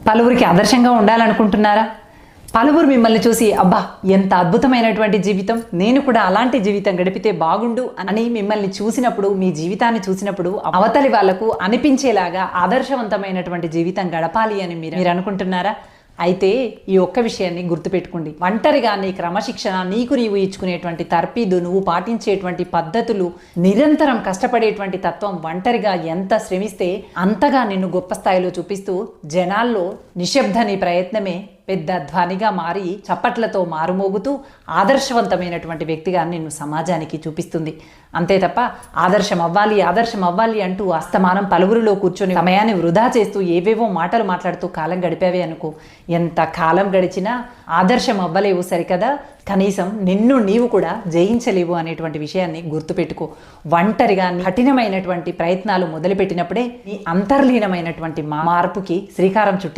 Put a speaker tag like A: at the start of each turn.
A: పలువురికి ఆదర్శంగా ఉండాలనుకుంటున్నారా? పలువురు మిమ్మల్ని చూసి అబ్బా ఎంత అద్భుతమైనటువంటి జీవితం, నేను కూడా అలాంటి జీవితం గడిపితే బాగుండు అని మిమ్మల్ని చూసినప్పుడు, మీ జీవితాన్ని చూసినప్పుడు అవతలి వాళ్లకు అనిపించేలాగా ఆదర్శవంతమైనటువంటి జీవితం గడపాలి అని మీరు అనుకుంటున్నారా? అయితే ఈ ఒక్క విషయాన్ని గుర్తుపెట్టుకోండి. ఒంటరిగా నీ క్రమశిక్షణ, నీకు నీవు ఇచ్చుకునేటువంటి తర్పీదు, నువ్వు పాటించేటువంటి పద్ధతులు, నిరంతరం కష్టపడేటువంటి తత్వం, ఒంటరిగా ఎంత శ్రమిస్తే అంతగా నిన్ను గొప్ప స్థాయిలో చూపిస్తూ జనాల్లో నిశ్శబ్ద నీ ప్రయత్నమే పెద్ద ధ్వనిగా మారి చప్పట్లతో మారుమోగుతూ ఆదర్శవంతమైనటువంటి వ్యక్తిగా నిన్ను సమాజానికి చూపిస్తుంది. అంతే తప్ప ఆదర్శం అవ్వాలి అంటూ అస్తమానం పలువురిలో కూర్చొని సమయాన్ని వృధా చేస్తూ ఏవేవో మాటలు మాట్లాడుతూ కాలం గడిపావే అనుకో, ఎంత కాలం గడిచినా ఆదర్శం అవ్వలేవు సరికదా, కనీసం నిన్ను నీవు కూడా జయించలేవు అనేటువంటి విషయాన్ని గుర్తుపెట్టుకో. ఒంటరిగా కఠినమైనటువంటి ప్రయత్నాలు మొదలుపెట్టినప్పుడే నీ అంతర్లీనమైనటువంటి మార్పుకి శ్రీకారం చుట్టి